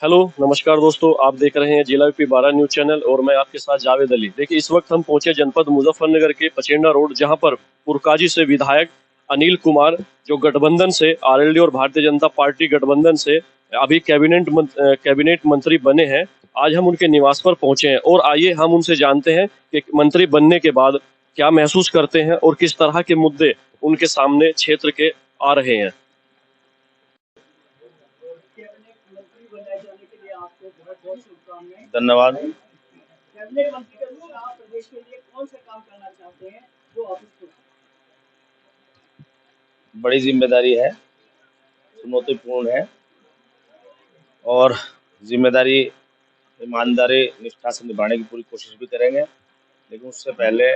Hello नमस्कार दोस्तों, आप देख रहे हैं जिला यूपी 12 न्यूज चैनल और मैं आपके साथ जावेद अली। देखिए, इस वक्त हम पहुंचे जनपद मुजफ्फरनगर के पचेंडा रोड, जहां पर पुरकाजी से विधायक अनिल कुमार, जो गठबंधन से आरएलडी और भारतीय जनता पार्टी गठबंधन से अभी कैबिनेट मंत्री बने हैं। आज हम उनके निवास पर पहुंचे हैं और आइए हम उनसे जानते हैं कि मंत्री बनने के बाद क्या महसूस करते हैं और किस तरह के मुद्दे उनके सामने क्षेत्र के आ रहे हैं। कैबिनेट मंत्री बनाए जाने के लिए आपको बहुत बहुत शुभकामनाएं। धन्यवाद। कैबिनेट मंत्री के रूप में आप प्रदेश के लिए कौन से काम करना चाहते हैं जो ऑफिस को? बड़ी जिम्मेदारी है, चुनौतीपूर्ण है और जिम्मेदारी ईमानदारी निष्ठा से निभाने की पूरी कोशिश भी करेंगे। लेकिन उससे पहले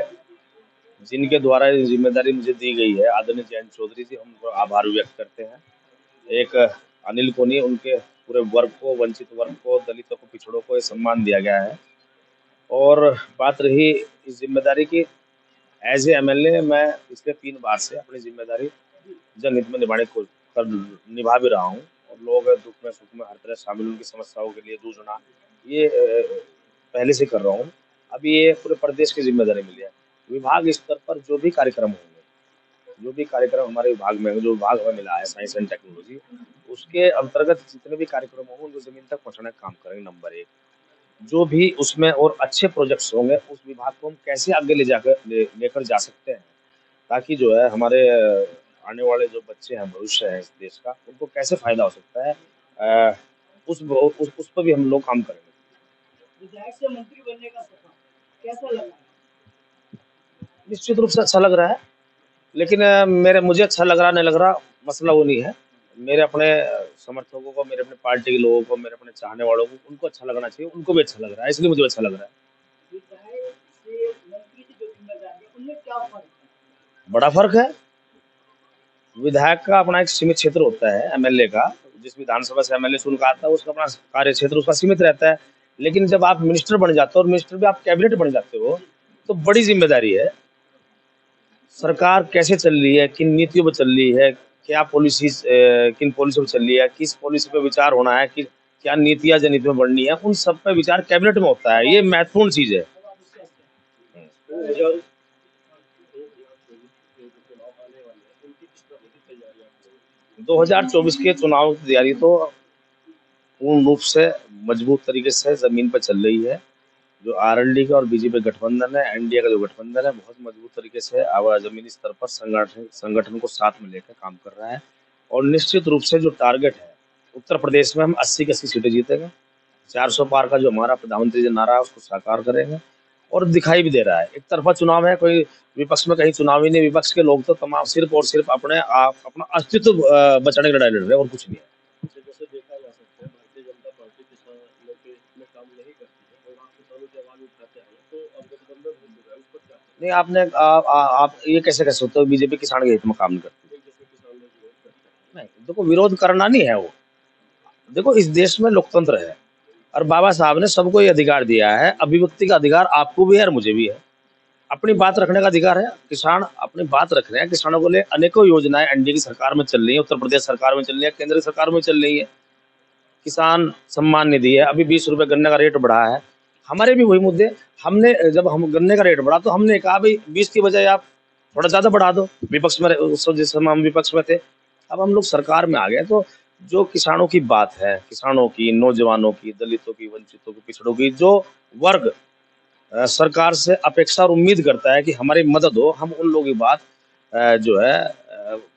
जिनके द्वारा ये जिम्मेदारी मुझे दी गई है, आदरणीय जयंत चौधरी जी, हम उनको आभार व्यक्त करते हैं। एक अनिल को नहीं, उनके पूरे वर्ग को, वंचित वर्ग को, दलितों को, पिछड़ों को ये सम्मान दिया गया है। और बात रही इस जिम्मेदारी की, एज ए एमएलए मैं पिछले 3 बार से अपनी जिम्मेदारी जनहित में निभा भी रहा हूँ और लोग दुख में सुख में हर तरह शामिल, उनकी समस्याओं के लिए जूझना, ये पहले से कर रहा हूँ। अभी ये पूरे प्रदेश की जिम्मेदारी मिली है। विभाग स्तर पर जो भी कार्यक्रम होंगे, जो भी कार्यक्रम हमारे विभाग में, जो विभाग हमें मिला है साइंस एंड टेक्नोलॉजी, उसके अंतर्गत जितने भी कार्यक्रम होंगे उनको जमीन तक पहुंचाने का काम करेंगे। नंबर एक, जो भी उसमें और अच्छे प्रोजेक्ट्स होंगे उस विभाग को हम कैसे आगे लेकर जा सकते हैं, ताकि जो है हमारे आने वाले जो बच्चे हैं, भविष्य है इस देश का, उनको कैसे फायदा हो सकता है, उस पर भी हम लोग काम करेंगे। विधायक से मंत्री बनने का सपना कैसा लगा? निश्चित रूप से अच्छा लग रहा है, लेकिन मुझे अच्छा लग रहा नहीं लग रहा, मसला वो नहीं है। मेरे अपने समर्थकों को, मेरे अपने पार्टी के लोगों को, मेरे अपने चाहने वालों को, उनको अच्छा लगना चाहिए, उनको भी अच्छा लग रहा है, इसलिए मुझे अच्छा लग रहा है। विधायक से मंत्री की जो जिम्मेदारी है उनमें क्या फर्क है? बड़ा फर्क है। विधायक का अपना एक सीमित क्षेत्र होता है, एमएलए का, जिस विधानसभा से एमएलए चुन कर आता है उसका अपना कार्य क्षेत्र उसका सीमित रहता है। लेकिन जब आप मिनिस्टर बन जाते हो और मिनिस्टर भी आप कैबिनेट बन जाते हो, तो बड़ी जिम्मेदारी है। सरकार कैसे चल रही है, किन नीतियों पर चल रही है, क्या पॉलिसी, किन पॉलिसी पर चल रही है, किस पॉलिसी पे विचार होना है, कि क्या नीतियां जनहित में बढ़नी है, उन सब पे विचार कैबिनेट में होता है। ये महत्वपूर्ण चीज है। 2024 के चुनाव की तैयारी तो पूर्ण रूप से मजबूत तरीके से जमीन पर चल रही है। जो आरएलडी का और बीजेपी गठबंधन है, एनडीए का जो गठबंधन है, बहुत मजबूत तरीके से अब जमीनी स्तर पर संगठन को साथ में लेकर काम कर रहा है। और निश्चित रूप से जो टारगेट है, उत्तर प्रदेश में हम 80 की 80 सीटें जीतेंगे। 400 पार का जो हमारा प्रधानमंत्री जी नारा है उसको साकार करेंगे। और दिखाई भी दे रहा है, एक तरफा चुनाव है, कोई विपक्ष में कहीं चुनाव ही नहीं। विपक्ष के लोग तो तमाम सिर्फ और सिर्फ अपना अस्तित्व बचाने के लिए लड़ रहे हैं और कुछ नहीं है। जैसे देखा जा सकता है, भारतीय जनता पार्टी किसानों के हित में काम नहीं करती है और आप किसानों की आवाज उठाते हैं, तो अब गठबंधन हो चुका है, उस पर क्या कहें? नहीं, आप ये कैसे कह सकते हो बीजेपी किसान के हित में काम नहीं करती? जैसे किसान लोग विरोध करते हैं। नहीं, देखो, विरोध करना नहीं है वो। देखो, इस देश में लोकतंत्र है और बाबा साहब ने सबको ये अधिकार दिया है। अभिव्यक्ति का अधिकार आपको भी है और मुझे भी है। अपनी बात रखने का अधिकार है। किसान अपनी बात रख रहे हैं। किसानों के लिए अनेकों योजनाएं एनडीए की सरकार में चल रही है, उत्तर प्रदेश सरकार में चल रही है, केंद्र सरकार में चल रही है। किसान सम्मान निधि है, अभी 20 रुपए गन्ने का रेट बढ़ा है। हमारे भी वही मुद्दे। हमने जब हम गन्ने का रेट बढ़ा तो हमने कहा भाई 20 की बजाय आप थोड़ा ज्यादा बढ़ा दो। विपक्ष में जिस समय हम विपक्ष में थे, अब हम लोग सरकार में आ गए, तो जो किसानों की बात है, किसानों की, नौजवानों की, दलितों की, वंचितों की, पिछड़ों की, जो वर्ग सरकार से अपेक्षा और उम्मीद करता है कि हमारी मदद हो, हम उन लोगों की बात जो है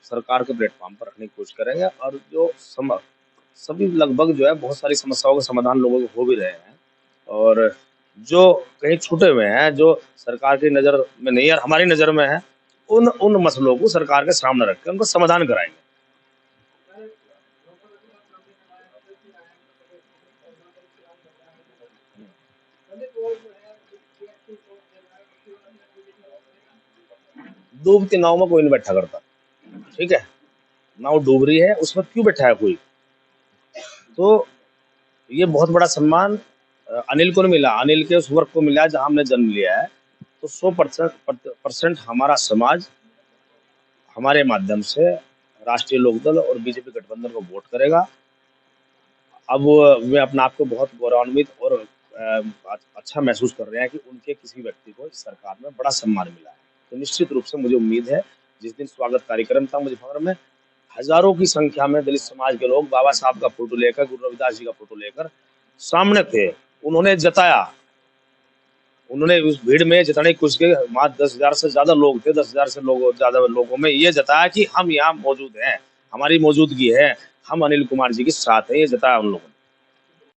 सरकार के प्लेटफॉर्म पर रखने की कोशिश करेंगे। और जो सभी लगभग जो है बहुत सारी समस्याओं का समाधान लोगों को हो भी रहे हैं। और जो कहीं छूटे हुए हैं, जो सरकार की नज़र में नहीं है और हमारी नज़र में है, उन उन मसलों को सरकार के सामने रख के उनको समाधान कराएंगे। डूबती नाव में कोई नहीं बैठा करता, ठीक है? नाव डूब रही है, उसमें क्यों बैठा है कोई? तो ये बहुत बड़ा सम्मान अनिल को नहीं मिला, अनिल के उस वर्ग को मिला जहां हमने जन्म लिया है। तो 100% हमारा समाज हमारे माध्यम से राष्ट्रीय लोकदल और बीजेपी गठबंधन को वोट करेगा। अब वे अपने आप को बहुत गौरवान्वित और अच्छा महसूस कर रहे हैं कि उनके किसी व्यक्ति को इस सरकार में बड़ा सम्मान मिला है। तो निश्चित रूप से मुझे उम्मीद है, जिस दिन स्वागत कार्यक्रम था मुजफ्फरनगर में, हजारों की संख्या में दलित समाज के लोग बाबा साहब का फोटो लेकर, गुरु रविदास जी का फोटो लेकर सामने थे। उन्होंने जताया, उन्होंने उस भीड़ में जितने कुछ के मात्र 10,000 से ज्यादा लोग थे, 10,000 से ज्यादा लोगों में ये जताया कि हम यहाँ मौजूद हैं, हमारी मौजूदगी है, हम अनिल कुमार जी के साथ हैं, ये जताया उन लोगों ने।